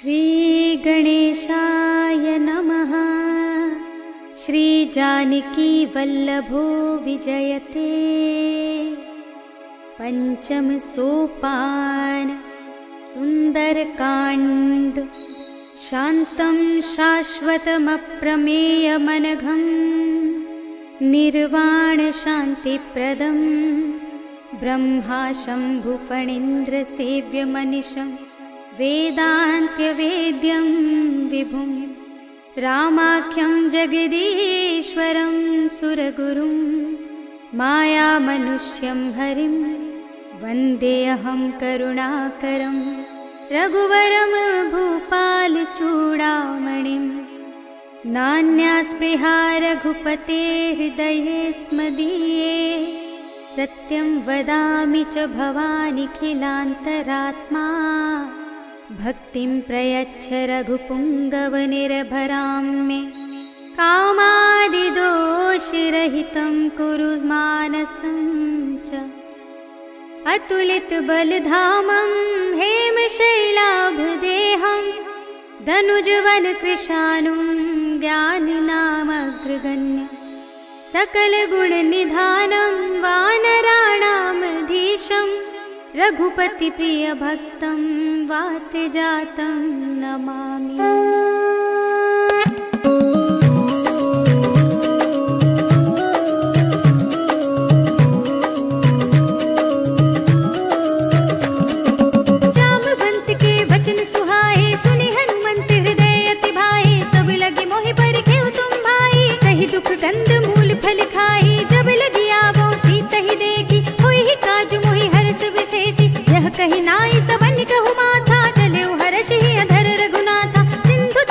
श्री गणेशाय नमः। श्री जानकी वल्लभो विजयते। पंचम सोपान सुंदरकांड। शांतं शाश्वतमप्रमेयमनघं निर्वाण शांतिप्रदं ब्रह्मा शंभुफणीन्द्र सेव्यमनिशं वेदान्त्यवेद्यं विभुं रामाख्यं जगदीश्वरं सुरगुरुं मायामनुष्यं हरिं वन्देऽहं करुणाकरं रघुवरं भूपालचूडामणिं। नान्यास्पृहा रघुपते हृदये स्मदीये सत्यं वदामि च भवानिखिलान्तरात्मा। भक्तिं प्रयच्छ रघुपुङ्गवनिर्भरां मे कामादिदोषरहितं कुरु मानसं च। अतुलितबलधामं हेमशैलाभदेहं धनुजवनकृशानुं ज्ञानिनामग्रगण्यं सकलगुणनिधानं वानराणामधीशं रघुपतिप्रियभक्तं वातजातं नमामि। जामवंत के वचन सुहाए सुनि हनुमंत हृदय अति भाए। तब लगी मोहि परिखेउ तुम भाई कहि दुख गंध मूल फल खाई। जब लगी आवो सीता ही देखी होई ही काजु मोहि हर्ष विशेषी। यह कहि नाई सबन कहु माथा चले हर्ष ही अधर रघुनाथा। सिंधु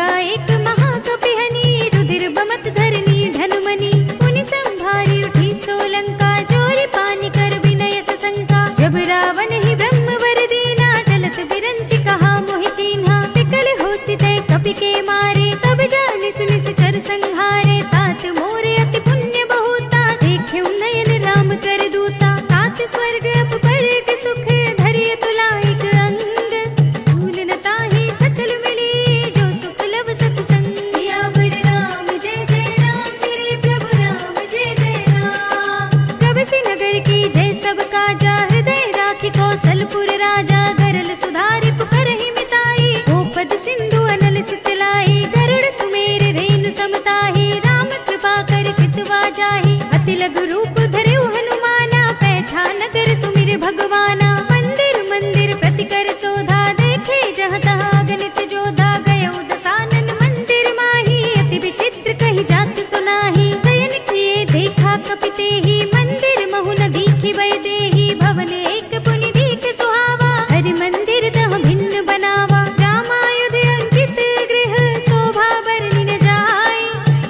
लंका एक महाकपिहनी, रुधिर बमत धरनी ढनुमनी। पुनि संभारी उठी सोलंका, जोरी पानी कर विनय सशंका। जब रावण ही ब्रह्म वर दीना, चलत बिरंच कहा मोहि चीन्हा। विकल होसि तै कपि के मारे, तब जानि सुनि चर संहारे। तात मोरे अति पुण्य बहुता, देख्यउ नयन राम कर दूता। तात स्वर्ग अपर के सुख, धरिय तुलाइक अंग। भूल न ताहि सकल मिली, जो सुख लब सतसंग। सियावर राम जय जय राम, मेरे प्रभु राम जय जय राम। प्रभसि नगर की जय सब काजा, हृदय राखि कौशलपुर राजा। गरल सुधारि पुकारहि मिताई, गोपद सिंधु अनल सितलाई। गरुड़ सुमेर रेणु समताहि, राम कृपा कर हितवा जाहि। अति लघु रूप धरऊ हनुमाना, पैठा नगर सुमिर भगवाना। मंदिर मंदिर प्रति कर शोधा, देखे जहाँ तहाँ अगणित जोधा। गयउ दसानन मंदिर माही, अति विचित्र कही जात सुनाही। शयन किए देखा कपि तेहि, मंदिर महु न दीखि वै देहि। भवन एक पुनि दीख सुहावा, हरि मंदिर तह भिन्न बनावा। रामायुध अंकित गृह, शोभा वर्णि न जाय।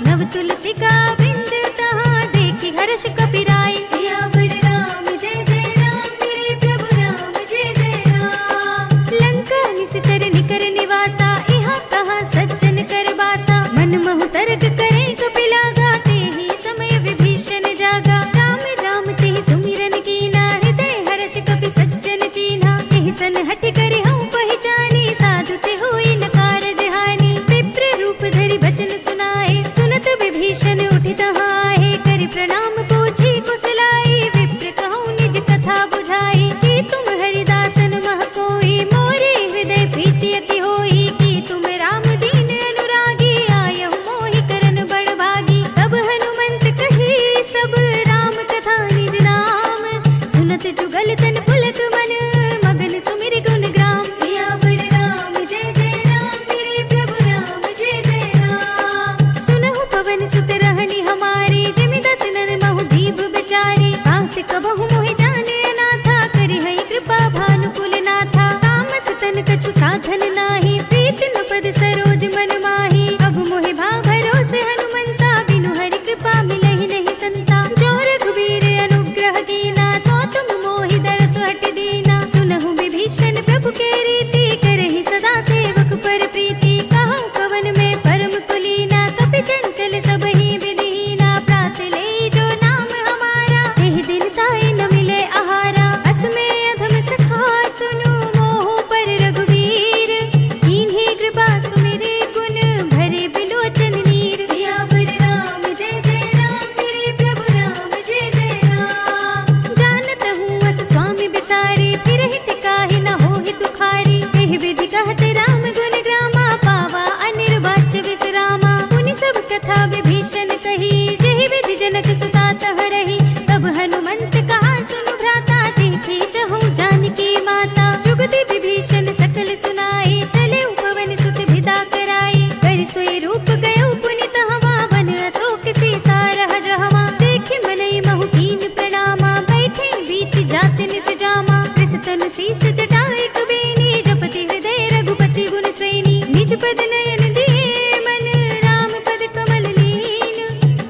नव तुलसी का वृंद तहाँ, देखि हर्ष कपि राय। सियावर राम जय जय राम, मेरे प्रभु राम जय जय राम। लंका निश्चर निकर निवासा, इहाँ कहाँ सज्जन कर बासा। मन महु तर्क करे कपि लागा, तेहि समय विभीषण जागा। राम राम तेहि सुमिरन कीना, हृदय हर्ष कपि सज्जन चीन्हा। एहि सन हठि करि हऊँ पहिचानी, साधु ते होई न कारज हानि। विप्र रूप धरि बचन सुनाए, सुनत विभीषण उठि तहाँ आहे। करि प्रणाम पूछी कुशलाई, विप्र कहूँ निज कथा बुझाई। कि तुम हरिदासन मह कोई, मोरे हृदय प्रीति अति होई। कि तुम राम दीन अनुरागी, आयहु मोहि करन बड़ भागी। तब हनुमंत कही सब, राम कथा निज नाम। सुनत जुगल तन पुलक मन, मगन सुमिर गुण ग्राम। सियावर राम जय जय राम, मेरे प्रभु राम जय जय राम। सुनहु पवन सुत रहनि हमारी, जिमि दसनन महु जीव बिचारी। बात कबहु मोहि जाने अनाथा, करि हई कृपा भानुकुल नाथा। तामस तन कछु साधन नाही, प्रीति न पद सरोज मन माही। अब मोहि भा भरोसे हनुमंता, बिनु हरि कृपा मिलहि नहीं संता। जो रघुबीर अनुग्रह कीना, तो तुम मोहि दरस हटि दीना। सुनहु विभीषण प्रभु के रीति, करहि सदा सेवक पर प्रीति। कहूँ कवन में परम कुलीना, कपि चंचल सबहि विधिहीना। प्रात ले जो नाम हमारा, एहि दिन ताई न मिले आहारा। अस में अधम सखा सुनु, मोह पर रघुवीर। कीन्ही कृपा सुमिरे गुण, भरे बिलोचन नीर। सियावर राम जय जय राम, मेरे प्रभु राम जय जय राम। जानत हूँ अस स्वामी बिसारी, फिरहि टिकाहि न होहि दुखारी। एहि विधि कहत राम गुण ग्रामा, पावा अनिर्वाच्य विश्रामा। पुनि सब कथा विभीषण कही, जेहि विधि जनक सुता तह रही। तब हनुमंत कहा सुनु भ्राता, देखी चहु जानकी माता। जुगति विभीषण सकल सुनाई, चले पवन सुत विदा कराई। करि सोई रूप गयो पुनि तहवा, वन अशोक सीता रह जहवा। देखि मनई महु कीन प्रणामा, बैठे बीति जात निस जामा। कृषतन शीस जटाए कुबेनी, जपति हृदय रघुपति गुण श्रेणी। निज पद नयन दिए मन, राम पद कमल लीन।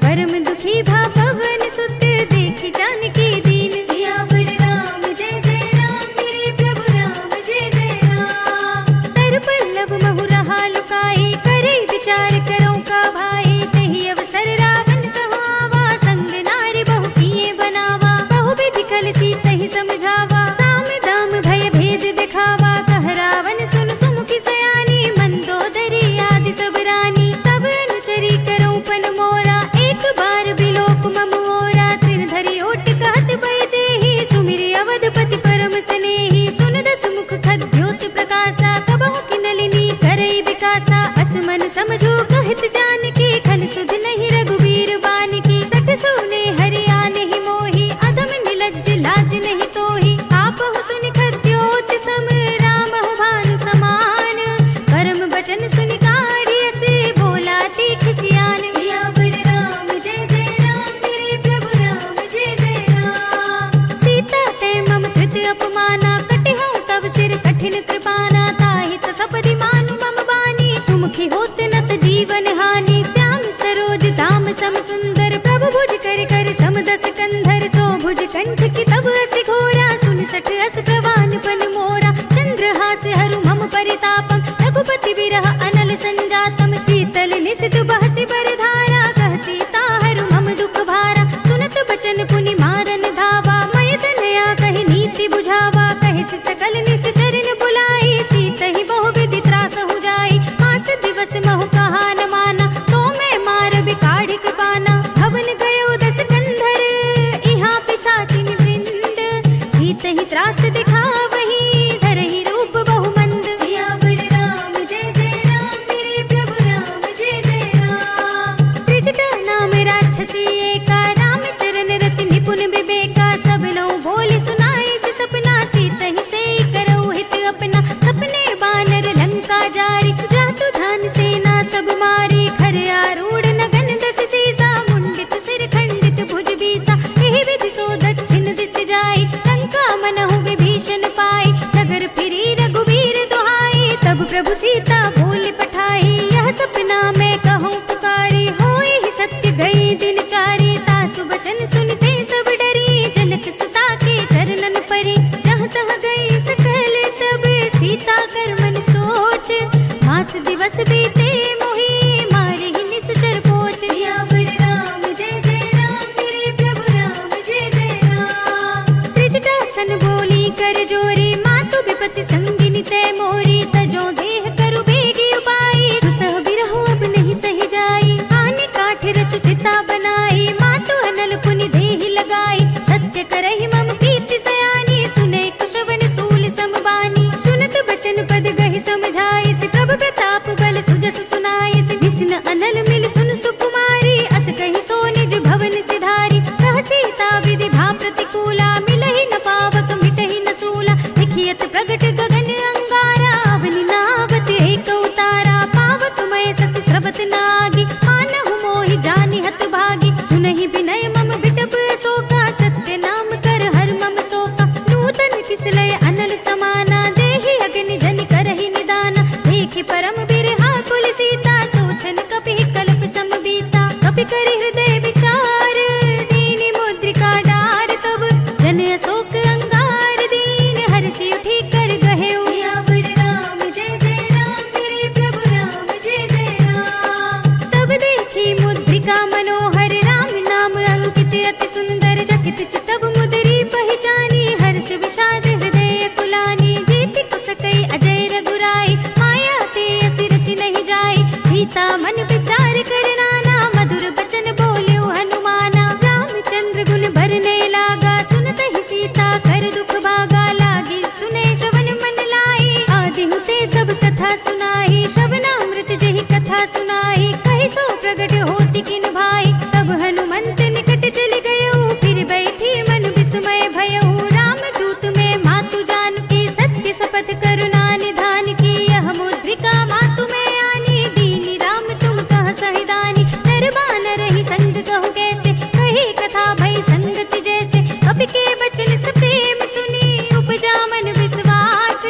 परम दुखी भा पवन सुत, देखि जानकी दीन। सियावर राम जय जय राम, मेरे प्रभु राम जय जय राम। तर पल्लव महु रहा लुकाई, करे विचार करो का भाई। तेहि अवसर रावण कहाँ आवा, संग नारी बहु किए बनावा। बहु विधि कल सीतहि समझावा, साम दाम भय भेद दिखावा। कह रावण सुन सुमुखी सयानी, मंदोदरी आदि सब रानी। तब अनुचरी करो पन मोरा, एक बार बिलोक मम ओरा। तृण धरि ओट कहत भय देहि, सुमिरि अवधपति परम स्नेही। सुन दस मुख खद्योत प्रकाशा, कबहु किनलिनी करई विकासा। असमन समझो कहत जानकी, खल सुध नहीं रघुबीर बानकी। सठ सोने हरि आनेहि मोहि, अधम निलज्ज लाज नहीं तोहि। आपहु सुनि खद्योत सम, रामहु भानु समान। परम बचन सुनि काढ़ियसि, बोला तीख सियान। सियावर राम जय जय राम, मेरे प्रभु राम जय जय राम। सीता ते मम कृत अपमाना, कटिहउँ तब सिर कठिन कृपाना। ताहि त सपदि मानु मम बानी, सुमुखी होत न न त जीवन हानि। श्याम सरोज धाम सम सुंदर, प्रभु भुज कर कर सम दस कंधर। सो भुज कंठ की तब अस घोरा, सुन सठ अस प्रवान पन मोरा। चंद्रहास हरु मम परितापम, रघुपति बिरह अनल संजातम। शीतल निशित बहसि बरधारा, कह सीता हरु मम दुख भारा। सुनत बचन पुनि मारन धावा, मय तनया कहि नीति बुझावा। कहि सकल निश्चरन बुलाई, सीतहि बहु विधि त्रास हो जाई। मास दिवस महु कहा न माना, तो मैं मार बिकाढ़ कृपाना। भवन गयो दस कंधर, इहाँ पिसाचिन वृंद। सीतहि त्रास दिखावहि, धरहि रूप बहु मंद। सियावर राम जय जय राम, मेरे प्रभु राम जय जय राम। त्रिजटा नाम राक्षसी एका, राम चरण रति निपुण विवेका। सब नौ बोल सुनाई से सपना, सीतहि से करऊ हित अपना। सपने बानर लंका जारी, जातु धान सेना सब मारी। खर आरूढ़ नगन दस सीसा, मुंडित सिर खंडित भुज बीसा। एहि विधि सो दक्षिण दिस जाई, लंका मनहु विभीषण पाई। नगर फिरी रघुबीर दुहाई, तब प्रभु सीता बोल पठाई। यह सपना मैं कहूँ पुकारी, होय ही सत्य गई दिन चारी। तासु बचन सुनते सब डरी, जनक सुता के चरणन परी। जहाँ तहाँ गई सकल तब, सीता कर मन सोच। मास दिवस बीते मोहि, मारे ही निश्चर पोच। सियावर राम जय जय राम, मेरे प्रभु राम जय जय राम। त्रिजटा सन बोली कर जोरी, मातु विपति संगिनी तै मोरी। तजो देह करु बेगी उपाई, दुसह बिरहो अब नहीं सही जाई। आने काठ रचु चिता बनाई, मातु अनल पुनि देहि लगाई। सत्य करहि मम प्रीति सयानी, सुने कुशवन सूल समबानी। सुनत बचन पद गहि समझाई, से प्रभु प्रताप बल सुजस सुनाई। से विष्णु अनल मिल सुन सुकुमारी, अस कहि सो निज भवन सिधारी। कह सीता विधि भा प्रतिकूला, मिलहि न पावक मिटहि न सूला। लिखियत प्रगट गगन अंगारा, अवनि नावत एक उतारा। पावक मय सस स्रवत नागी, मानहु मोहि जानि हत भागी। सुनहि विनय मम बिटप शोका, सत्य नाम कर हर मम शोका। नूतन किसलय अनल समाना, देहि अग्नि जनि करहि निदाना। देखि परम बिरहा कुल सीता, सोचन कपि कल्प सम बीता। कपि करि हृदय विचार, दीनि मुद्रिका डार। तब जन अशोक अंगार, दीन हर्षि उठि कर गहेउ। सियावर राम जय जय राम, मेरे प्रभु राम जय जय राम। तब देखी मुद्रिका मनोहर, राम नाम अंकित अति सुंदर। चकित चितव मुदरी पहचानी, हर्ष विषाद हृदय कुलानी। जीति कुसकै अजय रघुराई, माया ते असि रचि नहीं जाई। सीता मन विचार कर नाना, मधुर बचन बोल्यो हनुमाना। रामचंद्र गुण भरने लागा, सुनतहि सीता कर दुख भागा। लागी सुने श्रवण मन लाई, आदि हुते सब कथा सुनाई। श्रवणामृत जेहि कथा सुनाई, कहि सो प्रगट होति किन भाई। तब हनुमंत निकट चलि गयो, फिर बैठी मन विस्मय भयउ। राम दूत में मातु जानकी, सत्य शपथ करुणा निधान की। यह मुद्रिका मातु में आनी, दीनी राम तुम कह सहिदानी। नर बानर ही संग कहु कैसे, कही कथा भई संगति जैसे। कपि के बचन स प्रेम सुनी, उपजा मन विश्वास।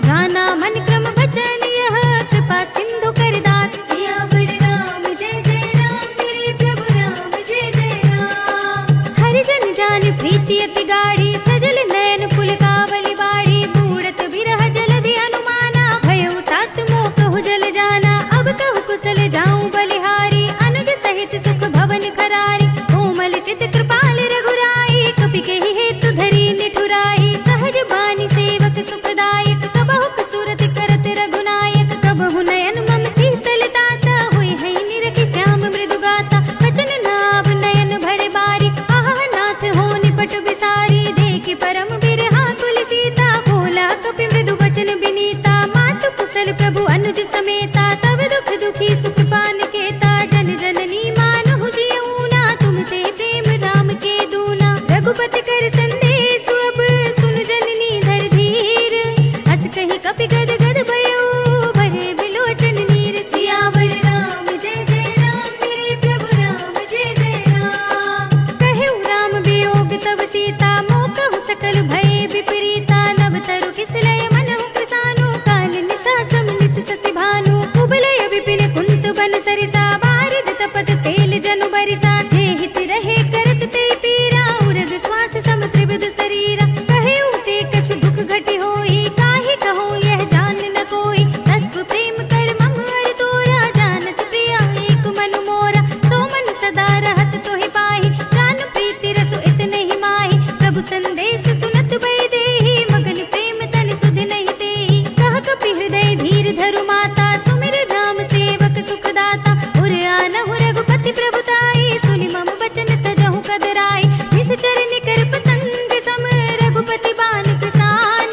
गाना मन क्रम बचन यह, कृपा सिंधु कर दास। सियावर राम जय जय राम, मेरे प्रभु राम जय जय राम। हरि जन जान प्रीति अति गाढ़ी, सजल नयन पुलकावली बाड़ी। बूढ़त बिरह जलधि अनुमाना, भयउ तात मोह कहु जल जाना। अब कहु कुशल जाऊं बलिहारी, अनुज सहित सुख भवन खरारी। कोमल चित कृपाल रघुराई, कपि केहि हेतु धरी निठुराई। सहज बानी सेवक सुखदायक, कबहु कसुरत करत रघुनायक। कबहु नयन मम शीतल ताता, हुई है निरखि श्याम मृदु गाता। बचन नाव नयन भर बारी, आह नाथ हो निपट बिसारी। देखि परम बिरहा कुल सीता, बोला कपि मृदु बचन बिनीता। मातु कुशल प्रभु अनुज समेता, तब दुख दुखी सुख पान केता। जन जननी मानहु जियऊना, तुम ते प्रेम राम के दूना। रघुपति कर संदेश अब, सुनु जननी धर धीर। हस कहि कपि गद गद भयउ, भरे बिलोचन नीर। सियावर राम जय जय राम, मेरे प्रभु राम जय जय राम। कहेउ राम वियोग तब सीता, मोह कहु सकल भय विपरीता। नव तरु किसलय मनहु प्रसानु, काल निसा सम निस ससि भानु। मन सरिसा बारिद तपत तेल जनु बरिसा जे हित रहे करत ते पीरा उरग श्वास सम त्रिविध शरीरा कहे उते कछु दुख घटी होई काहे कहो यह जान न कोई तत्व प्रेम कर मम अर तोरा जानत प्रिया एक मन मोरा सो मन सदा रहत तोहि पाहि जान प्रीति रसो इतने ही माहि प्रभु संदेश सुनत भय देहि मगन प्रेम तन सुध नहीं तेहि कह कपि हृदय धीर धरु माता सुमिर राम सेवक सुखदाता उर आनहु रघुपति प्रभुताई सुनि मम बचन तजहु कदराई निश्चर निकर पतंग सम रघुपति बान किसान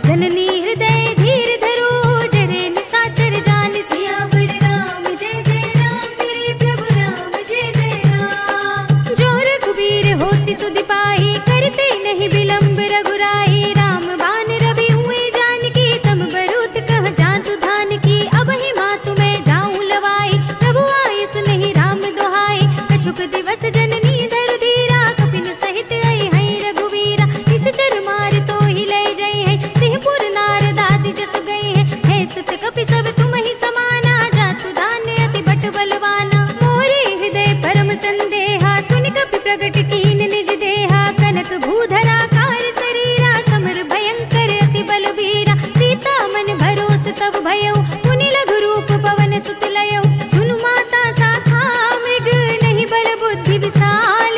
जननी हृदय धीर धरो जरे निसाचर जान सियावर राम जय जय राम मेरे प्रभु राम जय जय राम जो रघुवीर होति सुधि पाहि करते नहीं विलंब रघुराई राम बान रवि हुए जानकी तम बरूत कह जातु धान की अब ही मातु मैं जाऊं लवाई प्रभु आये सुनहि राम दोहाई कछुक दिवस जननी धरु धीरा कपिन सहित आई है रघुवीरा इस चर मार तो ही ले जई है सिंहपुर नारद आदि जस गई है सुत कपि सब तुम ही समाना जातु दान अति बट बलवाना मोरे हृदय परम संदेहा सुनि कपि प्रगट कीन निज देहा कनक भूधरा कार शरीरा समर भयंकर अति बलबीरा सीता मन भरोस तब भयउ पुनि लघु रूप पवन सुत लयउ सुनु माता साखा मृग नहीं बल बुद्धि विशाल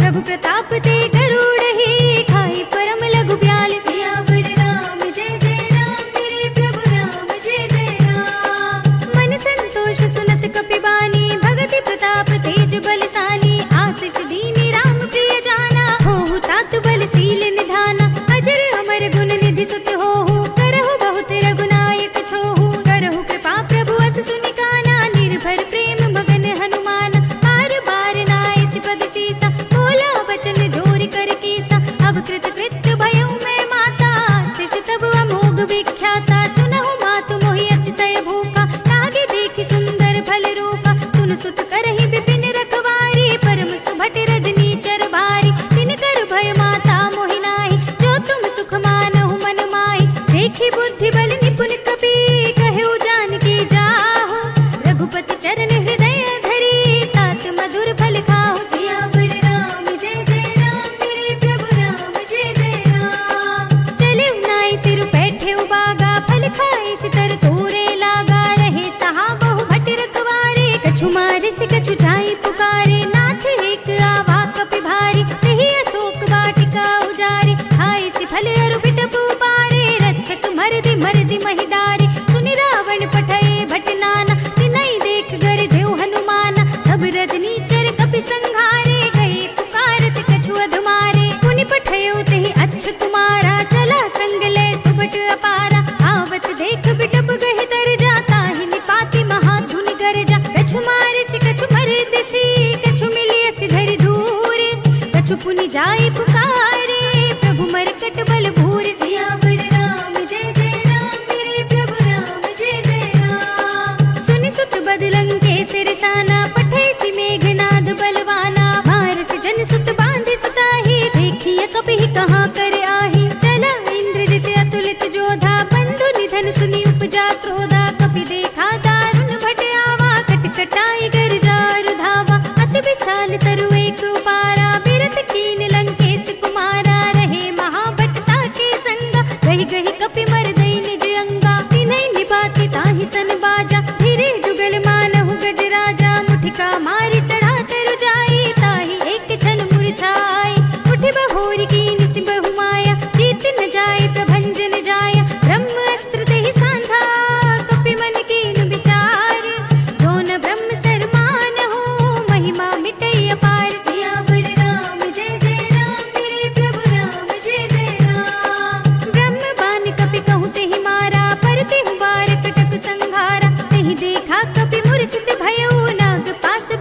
प्रभु प्रताप ते गरुड़ ही खाई परम लघु ब्याल सियावर राम जय जय राम मेरे प्रभु राम जय जय राम मन संतोष सुनत कपि बानी भगति प्रताप तेज बलसानी आशीष दीनी राम प्रिय जाना होहु तात बलशील निधाना अजर अमर गुण निधि सुत होहु करहु बहुत रघुनायक छोहु करहु कृपा प्रभु अस सुनि काना निर्भर प्रेम मगन हनुमान बार बार नाय सिपद सीसा बोला वचन जोरि कर कीसा अब कृत कृत्य भयउ मैं माता तिश तब अमोघ विख्याता सुनहु मातु मोहि अतिशय भूखा लागे देखि सुंदर फल रूपा सुन सुत करहि विपिन रखवारी परम सुभट रजनी चर भारी तिनकर भय माता मोहि नाहि जो तुम सुख मानहु मन माहि देखि बुद्धि बल निपुण कपि कहु जानकी जाहु रघुपति चरण हृदय धरी तात मधुर फल खाहु सियावर राम जय जय राम मेरे प्रभु राम जय जय राम चले नाई सिर बैठे उबागा फल खाए सितर तोरे लागा रहे तहाँ बहु भट रखवारे कछु मारे से कछु जाई पुकारे नाथ एक आवा कपि भारी नहीं अशोक वाटिका उजारे खाए से फल अरु बिटप उपारे रक्षक मरदि महिदारे सुनि रावण पठए भट नाना तिनहि देख गर देव हनुमाना सब रजनी चर कपि संघारे गए पुकारत कछु अधमारे पुनि पठयो तेहि अच्छ तुम्हारा चला संग ले सुबट अपारा आवत देख बिटप गहि तर जाता ही निपाति महाधुनि गरजा कछु मारे से कछु मरद सी कछु मिलिय सिधर दूर कछु पुनि जाई पुकारे प्रभु मरकट बल भूर सियावर राम जय जय राम मेरे प्रभु राम जय जय राम सुनि सुत बदलंग के सिरसाना पठे सि मेघनाद बलवाना मार से जन सुत बांधे सुताही देखिए कपि कहाँ कर आही चला इंद्रजित अतुलित जोधा बंधु निधन सुनि उपजा क्रोधा कपि देखा दारुण भट आवा कटकटाई गर जार धावा अति विशाल तरु एक उपारा बिरत कीन लंकेश कुमारा रहे महाभटता के संगा गहि गहि कपि मर दई निज अंगा तिनहि निपाति ताहि सन बाजा धीरे जुगल मानहु गज राजा मुठिका मारि चढ़ा तरु जाई ताहि एक क्षण मुरझाई उठि बहोरी कीन सि बहु माया जीत न जाय प्रभंजन जाया ब्रह्म अस्त्र तेहि सांधा कपि मन कीन विचार जो न ब्रह्म सरमान हो महिमा मिटई अपार सियावर राम जय जय राम मेरे प्रभु राम जय जय राम ब्रह्म बान कपि कहूँ तेहि मारा पर तेहु बार कटक संघारा तेहि देखा कपि मूर्छित भयउ नाग पास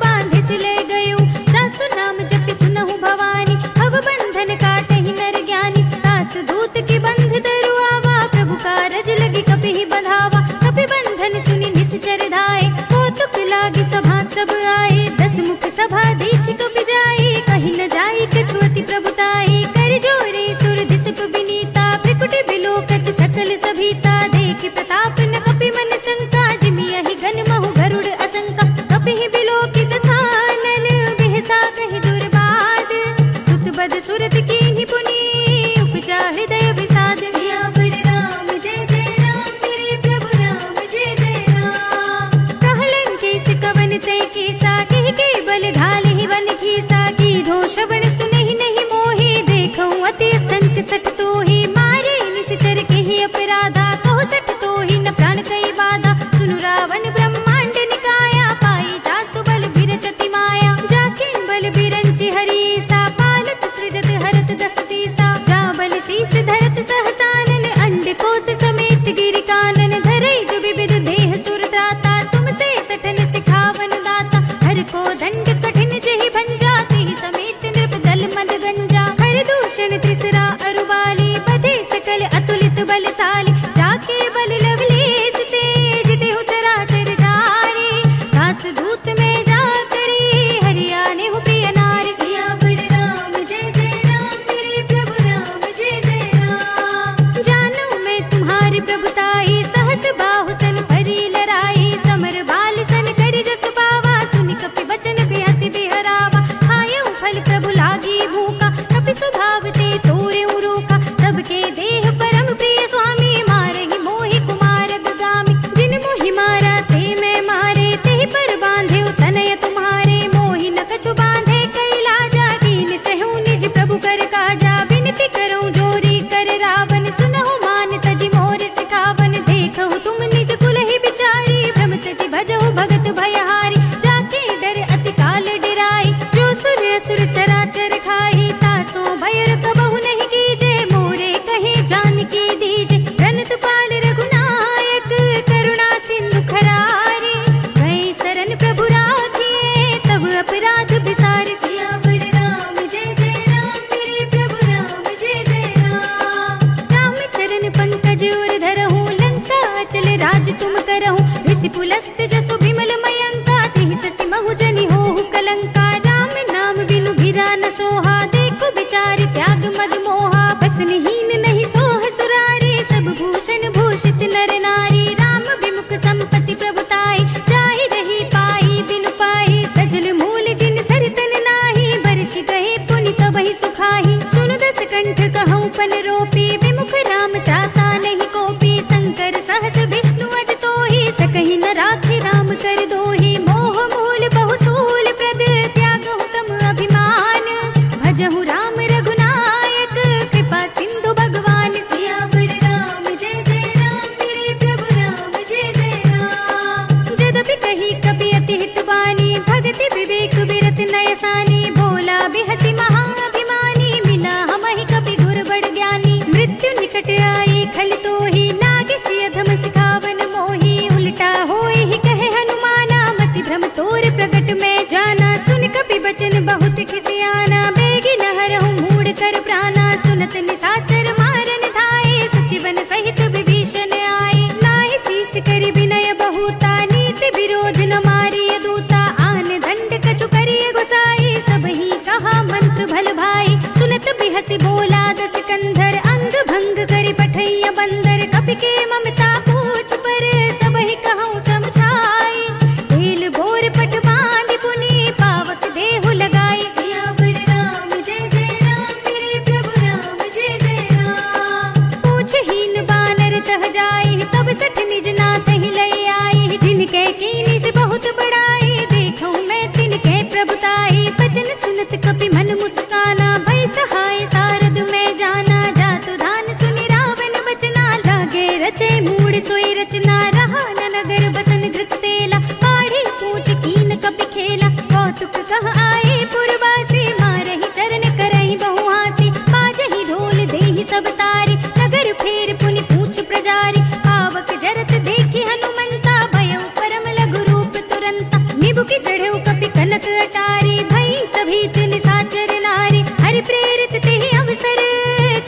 मति विवेक विरत नयसानी, बोला बिहसी महाअभिमानी, मिला हमहि कपि गुर बड़ ज्ञानी। मृत्यु निकट आई खल तो ही, लागे सिय अधम सिखावन मोही। उल्टा होए ही कहे हनुमाना, मति भ्रम तोर प्रगट में जाना। सुन कपि बचन बहुत खिसियाना, बेगी न हरहु मूढ़ कर प्राणा। सुनत निशाचर मारन धाये, सचिवन सहित विभीषण आए। नाहि शीस करि विनय बहुता, नीति विरोध न मारिय दूता। आन दंड कछु करिय गोसाई, सबहि कहा मंत्र भल भाई। सुनत बिहसि बोला दस कंधर, अंग भंग करि पठैया बंदर। कपि के ममता पूछ पर, सबहि कहूँ समझाई। तेल बोर पट बांधि पुनि, पावक देहु लगाई। सियावर राम जय जय राम, मेरे प्रभु राम जय जय राम। पूछहीन बानर तह जाई, तब सठ निज नाथ ही लई आई। जिनके कीनी से बहुत बड़ाई, देखूं मैं तिनके प्रभुताई। बचन सुनत कपि मन मुस्काना, भय सहाय सारद में जाना। जातु धान सुनि रावण बचना, लागे रचे मूढ़ सोई रचना। रहा न नगर बसन घृत तेला, पाढ़ी पूछ कीन कपि खेला। कौतुक कह आए पुरवासी, मारहि चरण करहि बहु हासी। बाजहि ढोल देहि सब तारी, नगर फेर पुनि पूछ प्रजारी। पावक जरत देखि हनुमंता, भयउ परम लघु रूप तुरंता। निबुकि चढ़ेउ कपि कनक अटारी, भई सभीत निशाचर नारी। हरि प्रेरित तेहि अवसर,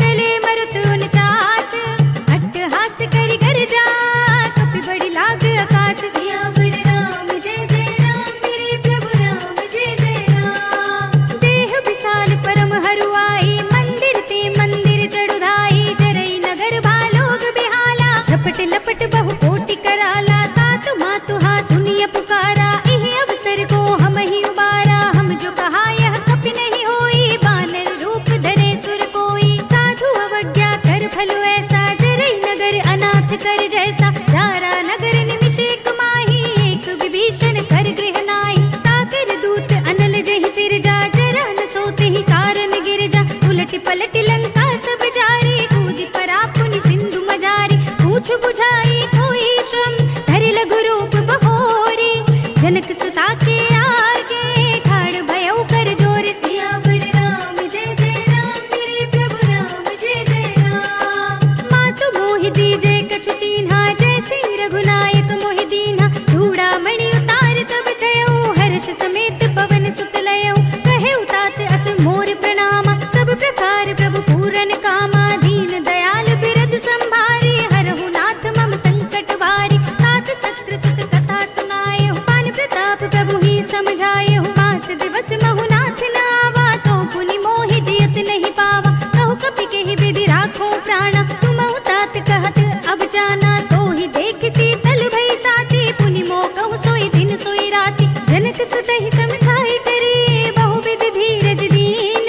चले मरुत उनचास। अट्टहास करि गर्जा, कपि बड़ी लाग आकाश। सियावर राम जय जय राम, मेरे प्रभु राम जय जय राम। देह विशाल परम हरुआई, मंदिर ते मंदिर चढ़ुधाई। जरई नगर भालोग बिहाला, झपट लपट बहु कोटि कराला। तातु मातु हा सुनिय पुकारा, इहि अवसर को हम ही उबारा। हम जो कहा यह कपि नहीं होई, बानर रूप धरे सुर कोई। साधु अवज्ञा कर फल ऐसा, जरई नगर अनाथ कर जैसा। दारा नगर निमिष एक माही, एक विभीषण कर गृह नाहि। ताकर दूत अनल जहि सिर जा, जरा न सोते ही कारण गिर जा। उलट पलट लंका सब जारी, कूदि परा पुनि सिंधु मजारी। पूछ बुझाई कोई श्रम, धरि लघु रूप बहोरी। जनक सुता के आगे, ठाड़ भयउ कर जोर। सियावर राम जय जय राम, मेरे प्रभु राम जय जय राम। मातु मोहि दीजे कछु चीन्हा, जैसे रघुनायक मोहि दीन्हा। चूड़ामणि उतार तब थयउ, हर्ष समेत पवन सुत लयउ। कहेउ तात अस मोर प्रणामा, सब प्रकार प्रभु पूरन कामा। दीन दयाल बिरद संभारी, हरहु नाथ मम संकट भारी। तात सत्र सुत कथा सुनाएहु, पान प्रताप प्रभु ही समझाएहु। मास दिवस महु नाथ न आवा, तो पुनि मोहि जियत नहीं पावा। कहु कपि केहि विधि राखो प्राणा, तुमहु तात कहत अब जाना। तो ही देख शीतल भई साथी, पुनि मोह कहु सोई दिन सोई राती। जनक सुत ही समझाई करी, बहु विधि धीरज दीन।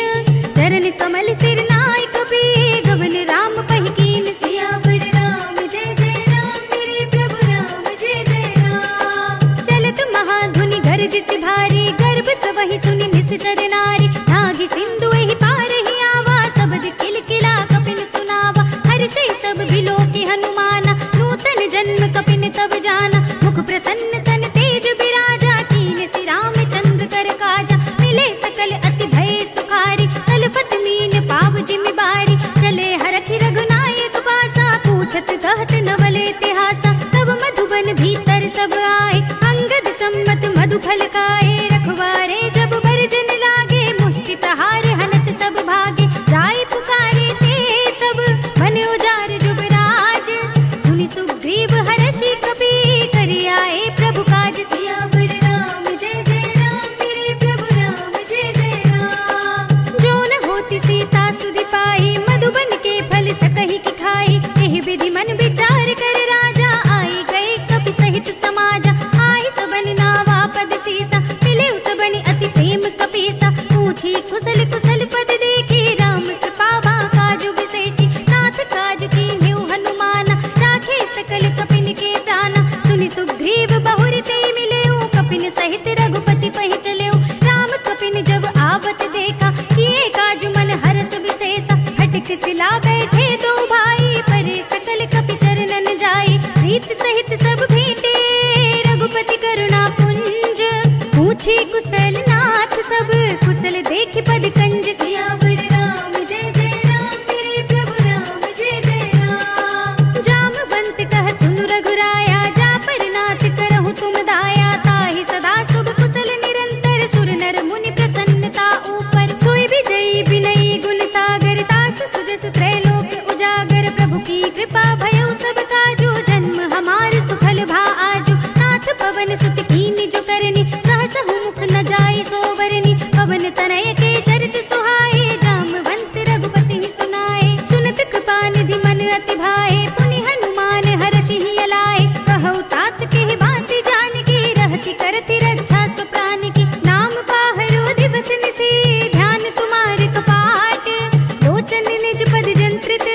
चरण कमल सिर नाय कपि, गवन राम पहि कीन। सियावर राम जय जय राम, मेरे प्रभु राम जय जय राम। चलत महाधुनि गरजसि भारी, गर्भ सबहि सुनि निश्चर नारी। नागी सिंधु एहि पार ही आवा, सबद किलकिला कपिन सुनावा। हर्षै सब बिलोकि हनुमाना, नूतन जन्म कपिन तब जाना। मुख प्रसन्न तन तेज बिराजा, कीन सि रामचंद्र कर काजा। मिले सकल अति भय सुखारी, तलफत मीन पाव जिमि बारी। चले हरखि रघुनायक पासा, पूछत कहत नवल इतिहासा। तब मधुबन भीतर सब आए, अंगद सम्मत मधु फल खाए। रखवारे जब बरजन लागे, मुष्टि प्रहार हनत सब भागे। जाय पुकारे ते सब, मन उजार जुबराज। सुनि सुग्रीव हर्षि कपि, करि आए प्रभु काज। सियावर राम जय जय राम, मेरे प्रभु राम जय जय राम। जो न होती सीता सुधि पाई, मधुबन के फल सकहि की खाई। एहि विधि मन विचार कर राजा, आई गए कपि सहित समाजा। आई सबन नावा पद सीसा, मिले सबनि अति प्रेम कपीसा। पूछी कुशल कुशल पद देखी, राम कृपा बा काजु विशेषी। नाथ काजु कीन्हेउ हनुमाना, राखे सकल कपिन के प्राणा। सुनि सुग्रीव बहुर ते मिलेउ, कपिन सहित रघुपति पहि चलेउ। राम कपिन जब आवत देखा, किए काजु मन हरस विशेषा। हटक सिला बैठे दो भाई, परे सकल कपि चरणन जाई। प्रीत सहित सब भेंटे, रघुपति करुणा पुंज। पूछी कुशल नाथ सब, कुशल देख पद कंज सियावर राम जय जय राम, मेरे प्रभु राम जय जय राम। जामवंत कह सुनु रघुराया, जा पर नाथ करहु तुम दाया, ताहि सदा शुभ कुशल निरंतर, सुर नर मुनि प्रसन्नता ऊपर। सोई विजयी विनयी गुण सागर, तास सुजसु त्रैलोक उजागर, प्रभु की कृपा भयउ सब काजू, जन्म हमार सुफल भा आजू। नाथ पवन सुत कीनि जो करनी, सहसहु मुख न जाय सोवरनी, पवन तनय के चरित सुहाए, जामवंत रघुपति सुनाए। सुनत कृपा निधि मन अति भाए, पुनि हनुमान हरषि अलाए, कहु तात के बाति जानकी, रहति करति रक्षा सु प्राण की। नाम पाहरो दिवस निसी, ध्यान तुम्हारे कपाट, लोचन निज पद जंत्रित,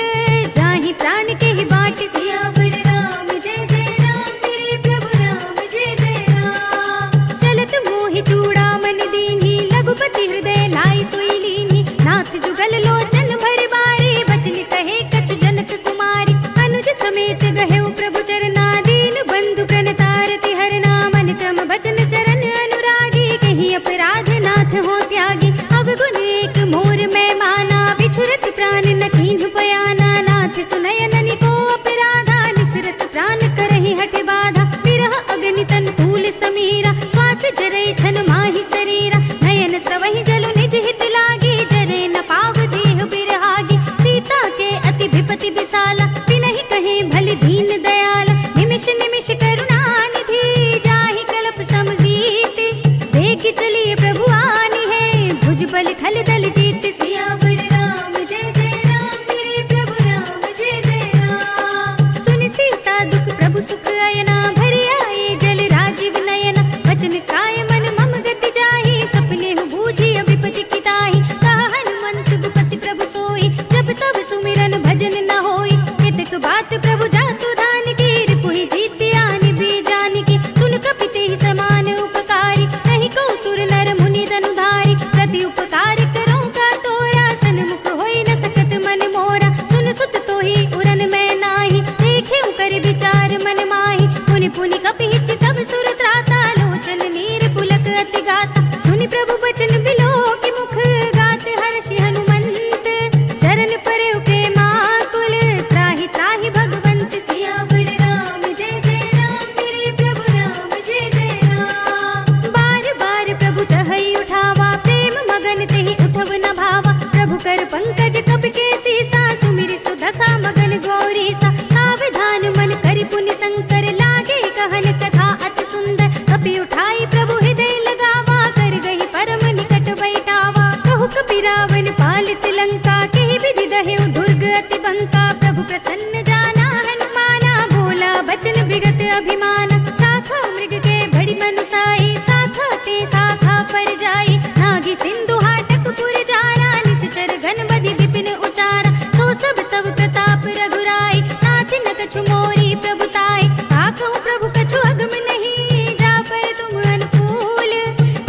जाहि प्राण के बाट। सियावर राम जय जय राम, मेरे प्रभु राम जय जय राम। चलत मोहि चूड़ामन दीन्ही, लघुपति हृदय लाई सोई लीन्ही, नाथ जुगल लोचन भर बारे, बचन कहे कछु जनक कुमारी। अनुज समेत गहेउ प्रभु चरना, दीन बंधु प्रणतारति हरना, मन क्रम बचन चरण अनुरागी, कहीं अपराध नाथ हो त्यागी। अवगुण एक मोर मैं माना, बिछुरत प्राण न कीन्हु बयाना, नाथ सुनयन को अपराधा, निसरत प्राण करहि हठ बाधा। विरह अग्नि तन तूल समीरा, श्वास जरै छन माहि शरीरा, नयन स्रवहि जलु निज हित लागी, जरे न पाव देह बिरहागी। सीता के अति विपति विसाला, बिनहि कहे भल दीन दयाला, निमिष निमिष करुणा निधि, जाहि कल्प समजीति। देख चलिए प्रभु आनी है, भुजबल खल दल जीत। सियावर राम जय जय राम, मेरे प्रभु राम जय जय राम। सुनि सीता दुख प्रभु सुख अयना, भरि आए जल राजीव नयना, वचन काय मन मम गति जाहि, सपने बूझी विपति की ताहि। कहा हनुमंत विपति प्रभु सोई, जब तब सुमिरन भजन न होई। केतक बात प्रभु जातु धान की, रिपुहि जीति आनि भी जान की। सुन कपि तेहि समान उपकारी, नहीं को सुर नर मुनि धनुधारी। प्रति उपकार करो का तोरा, सन्मुख होई न सकत मन मोरा। सुन सुत तोहि उरन मैं नाही, देखे कर विचार मन माही। पुनि पुनि कपि तब सुर त्राता, लोचन नीर पुलक अति गाता। सुनि प्रभु बचन बिलो की मुख, गात हर्षि हनुमंत, चरण पर प्रेमाकुल, त्राहि त्राहि भगवंत। सियावर राम जय जय राम, मेरे प्रभु राम जय जय राम। बार बार प्रभु तहई उठावा, प्रेम मगन तेहि उठव न भावा। प्रभु कर पंकज कपि के सीसा, सुमिरि सुदशा मगन गौरीसा। सावधान मन करि पुनि शंकर, लागे कहन कथा अति सुंदर। कपि उठाई प्रभु हृदय लगावा, कर गही परम निकट बैठावा। कहु कपि रावण पालित लंका, केहि विधि दहेउ दुर्ग अति बंका। प्रभु प्रसन्न जाना हनुमाना, बोला बचन विगत अभिमाना। शाखा मृग के बड़ी मनुसाई, शाखा ते शाखा पर जाई। नागी सिंधु हाटक पुर जाना, निश्चर घन बधि विपिन उचारा। तो सब तब प्रताप रघुराई, नाथ न कछु मोरी प्रभुताई। कहूँ प्रभु कछु अगम नहीं, जा पर तुम अनुकूल।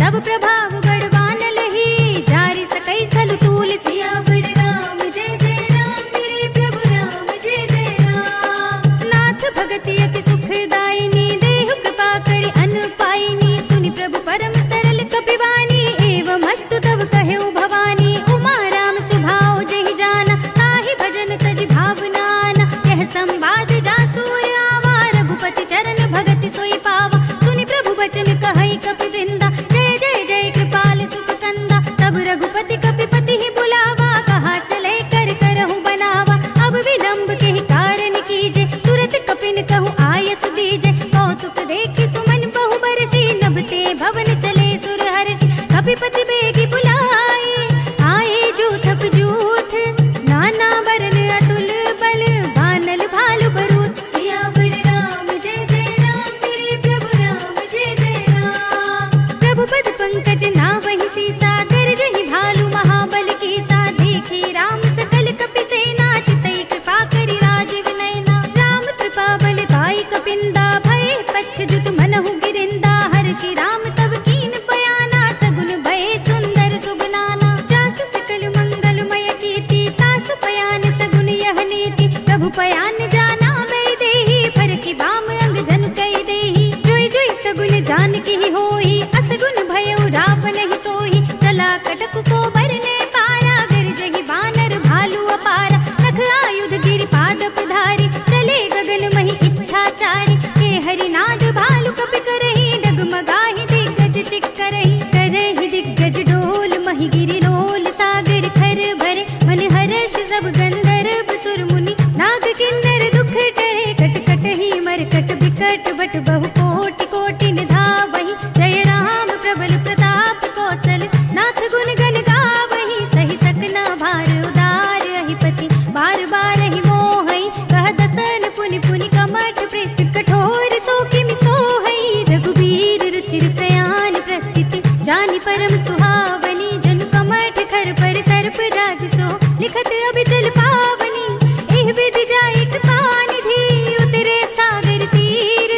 तब प्रभाव बड़वान लही, जारि सकई स्थल तूल। सियावर राम जय जय राम, मेरे प्रभु राम जय जय राम। नाथ भगति अति सुखदायिनी, देहु कृपा करि अन पाइनी। सुनि प्रभु परम सरल कपिवानी, एवं अस्तु तब कहेउ भवानी। उमा राम सुभाव जेहि जाना, ताहि भजन तज भावनाना। यह संवाद जासुर आवा, रघुपति चरण भगति सोई पावा। सुनि प्रभु बचन कहई कपि वृंदा, जय जय जय कृपाल सुख कंदा। तब रघुपति कपिपति ही बुलावा, कहा चले कर करहु बनावा। अब विलंब के कारण कीजे, तुरत कपिन कहु आयस दीजे। कौतुक देखि सुमन बहु बरसी, नभते भवन चले सुर हर्षि। कपिपति बेगी बुलाए, आए जूथप जूथ, नाना बरन अतुल बल, बानल भालु बरूथ। सियावर राम जय जय राम, मेरे प्रभु राम जय जय राम। प्रभु पद पंकज नावहि सीसा, गरजहि भालु महाबल कीसा। देखी राम सकल कपि सेना, चितई कृपा करि राजीव नयना। राम कृपा बल पाई कपिंदा, भय पच्छ जुत मनहु गिरिंदा। हर्षि राम तब कीन बयाना, सगुन भय जानी परम सुहावनी, जन कमठ खर पर सर्प राज सो, लिखत अब चल पावनी। एह विधि जाए कृपा निधि, उतरे सागर तीर,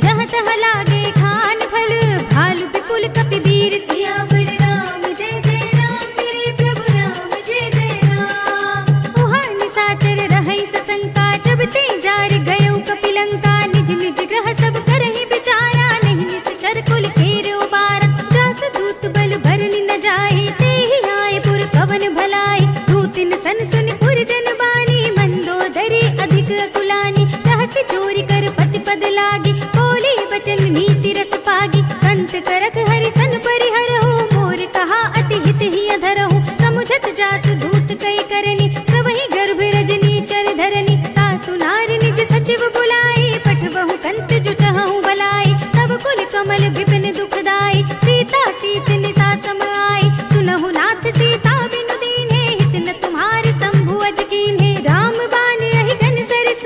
जहाँ तहाँ लागे खान फल, भालु विपुल कपिवीर। सियावर राम जय जय राम, मेरे प्रभु राम जय जय राम। उहाँ निशाचर रहै सशंका, जब ते जार गयो कपिलंका। निज निज ग्रह सब करहि विचारा, नहीं निश्चर कुल केर उबारा। जास दूत बल भरनि न जाहि, तेहि आए पुर कवन भलाई। दूतिन सन सुनि पुर जन बानी, मंदोदरी अधिक अकुलानी। रहस्य चोरी कर पति पद लागी, बोली बचन नीति रस पागी। कंत करक हरि सन परिहरहु, मोर कहा अति हित ही अधरहु। समुझत जासु दूत कई करनी, सबहि गर्भ रजनी चर धरनी। तासु नार निज सचिव बुलाई, पठवहु कंत जो चहु भलाई। तब कुल कमल विपिन दुखदाई, सीता सीत निसा सम आई। सुनहु नाथ सीता बिनु दीन्हे, हित न तुम्हारे शंभु अज कीन्हे। राम बाण अहि घन सरस,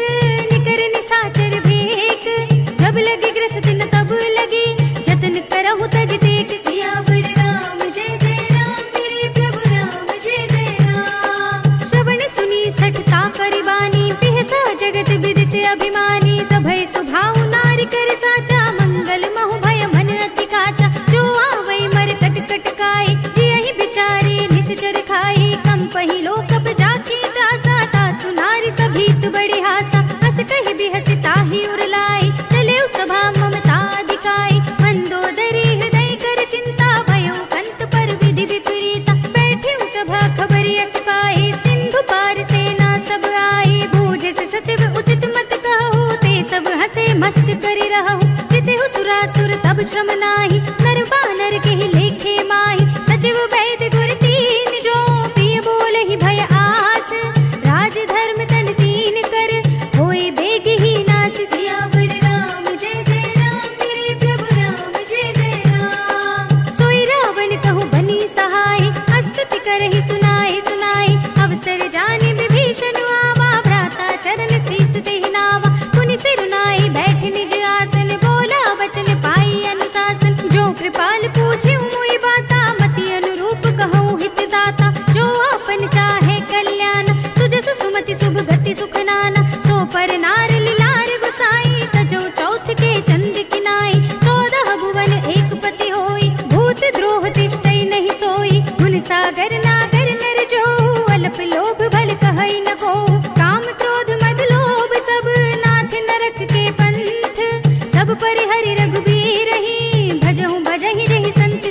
निकर निशाचर भेक। जब लगी ग्रसित न तब लगी, जतन करहु तज तेक। सियावर राम जय जय राम, मेरे प्रभु राम जय जय राम। श्रवण सुनी सठता करिबानी, बिहसा जगत विदित अभिमानी। सभय सुभाउ नारी कर साचा, मंगल महु भय मन अति काचा। जो आवै मर तट कटकाई, जियहि बिचारी निश्चर खाई। कंपहि लोक जाकी त्रासा, तासु नारी सभीत बड़े हासा। हस कहि बिहसि ताहि उरलाई, चले सभा ममता अधिकाई। मंदोदरी हृदय कर चिंता, भयो कंत पर विधि विपरीता। बैठे सभा खबरि अस पाई, सिंधु पार सेना सब आई। बूझ से सचिव उचित मत कहु, ते सब हसे मस्त करि रहु। जितेहु सुरासुर तब श्रम नाही, नर बानर केहि लेखे माही। सचिव वैद्य गुर तीन जो, प्रिय बोलहि भय आस। राज धर्म तन तीन कर, होय बेग ही नास। सियावर राम जय जय राम, मेरे प्रभु राम जय जय राम। सोई रावण कहु बनी सहाय, अस्तुति करहि सुनाए सुनाई। अवसर जानि विभीषण आवा, भ्राता चरण शीस तेहि नावा। पुनि सिरुनाई बैठ निज आसन, बोला वचन पाई अनुशासन। जो कृपाल पूछे मोहि बाता, मति अनुरूप कहूँ हित दाता। जो आपन चाहे कल्याण, सुजस सुमति शुभ गति सुख नाना। सो पर नार लिलार गुसाई, तजो चौथ के चंद किनाई। 14 भुवन एक पति होई, भूत द्रोह तिष्ठै नहीं सोई। गुण सागर नागर नर जो, अल्प लोभ भल कहै न को। काम क्रोध मद लोभ सब, नाथ नरक के पंथ। सब परिहरि रघुबीर ही, भजहु भजहि जहि संत।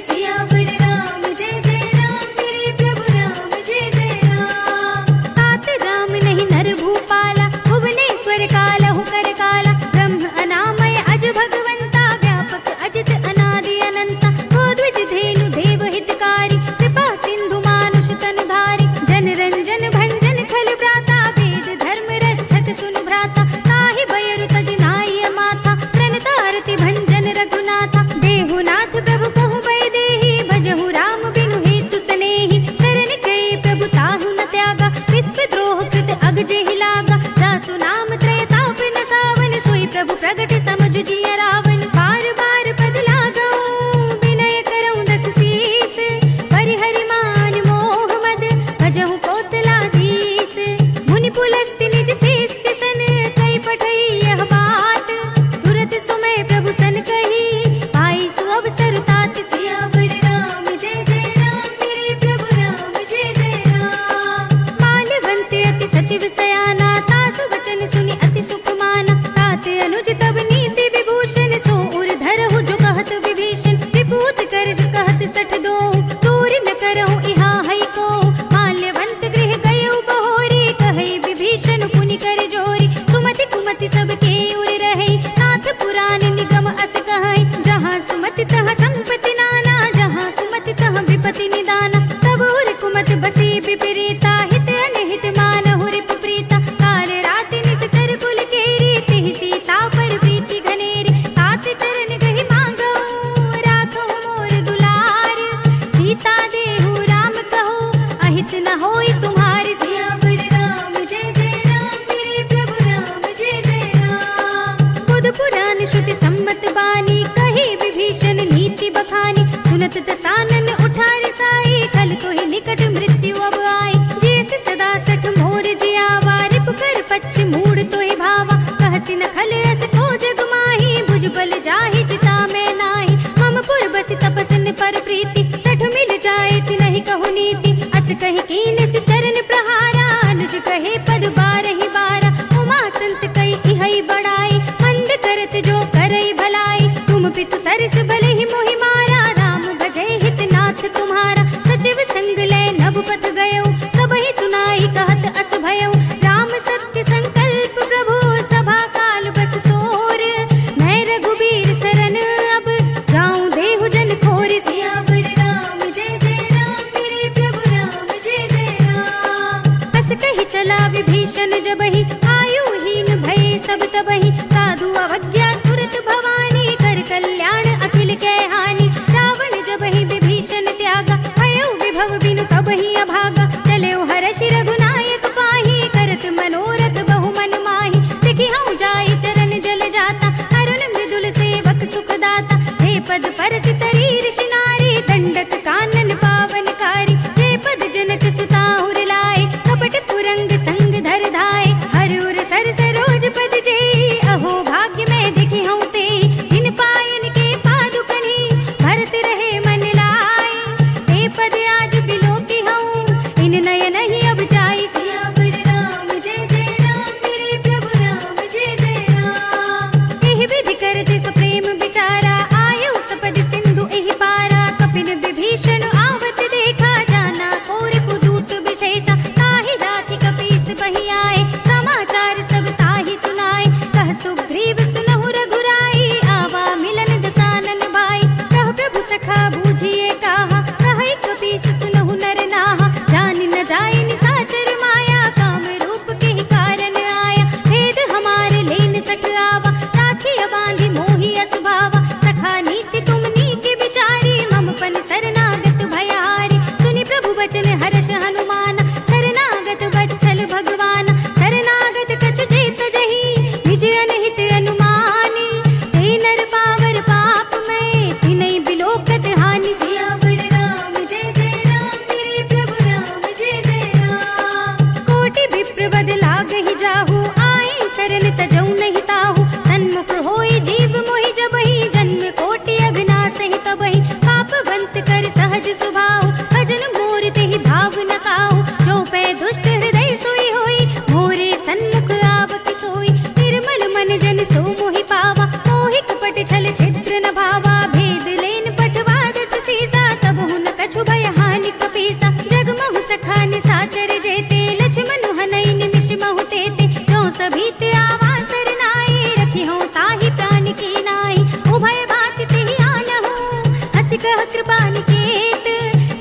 सुनत दसानन उठा रिसाई, कल तो ही निकट मृत्यु अब आई। जैसे सदा सठ मोर जियावा, रिप कर पच्छ मूड तो ही भावा। कहसी न खल अस को जग माही, बुझ बल जाहि चिता में नाही। मम पुर बसि तपस्न पर प्रीति, सठ मिल जाए ति नहीं कहु नीति। अस कहि कीन सि चरण प्रहारा, अनुज कहे पद बारहि बारा। उमा संत कई इहै बड़ाई, मंद करत जो करई भलाई। तुम पितु सरस भले ही मोहि मारा, राम भजै हित नाथ तुम्हारा। सचिव संग ले नभ पथ गयो, सब ही सुनाई कहत अस भयो। राम सत्य संकल्प प्रभु, सभा काल बस तोर। मैं रघुबीर सरन अब, जाऊं देहु जन खोर। सियावर राम जय जय राम, मेरे प्रभु राम जय जय राम। अस कही चला विभीषण जबहि, आयुहीन भये सब तबहि। साधु अवज्ञा तुरत भवानी, कर कल्याण अखिल के हानि। रावण जबहि विभीषण त्यागा, भयो विभव बिनु तबहि अभागा। चले हर्षि रघुनायक पाहि, करत मनोरथ बहु मन माहि। देखि हऊँ जाई चरण जल जाता, अरुण मृदुल सेवक सुख दाता। हे पद परसि तरी ऋषि नारी, दंडक कानन पावनकारी। हे पद जनक सुता उर लाए, कपट तुरंग संग धर धाए। हर उर सर सरोज पद जेई, अहो भाग्य में देखि हऊँ तेई। इन पायन के पादुकनि, भरत रहे मन लाई। हे पद आज बिलोकी हऊँ, इन नयन ही अब जाई। सियावर राम जय जय राम, मेरे प्रभु राम जय जय राम। एहि विधि करते सुप्रेम विचारा, आयु सपद सिंधु एहि पारा। कपिन विभीषण आवत देखा, जाना और कुदूत विशेषा। ताहि राखी कपीस बहि आए, समाचार सब ताहि सुनाए। कह सुग्रीव सुनहु रघुराई, आवा मिलन दसानन भाई। कह प्रभु सखा बूझिए काहा, कहै कपीस सुनहु नर नाहा। जान न जाय निसाचर माया, काम रूप के ही कारण आया। भेद हमारे लेन सठ आवा, राखिया बांधि मोहि अस भावा। सखा नीति तुम नीके विचारी, मम पन शरणागत भयहारी। सुनि प्रभु वचन हर्ष हनुमाना, शरणागत वत्सल भगवाना। शरणागत कछु जेत जहि, निज अनहित अनुमानी। ते नर पावर पाप में, तिनै बिलोकत हानि। सियावर राम जय जय राम, मेरे प्रभु राम जय जय राम। कोटि विप्र बद लागहि जाहु, आए शरण तजौ नहीं ताहु। सन्मुख होई जीव मोहि जबहि, जन्म कोटि अघनासहि तबहि। पापवंत कर सहज स्वभाव, भजन मोर तेहि भाव न काहु। जो पै दुष्ट हृदय सोई होई, मोरे सन्मुख आवति सोई। निर्मल मन जन सो मोहि पावा, मोहि कपट छल छिद्र न भावा। भेद लेन पठवा दस सीसा, तबहु न कछु भय हानि कपीसा। जगमहु सखा निसाचर जेते, लक्ष्मण हनै निमिष महु तेते। जो सभीत आवा सरनाई, रखी हूँ ताहि प्राण की नाई। उभय भांति तेहि आनहु, हँसि कह कृपा निकेत।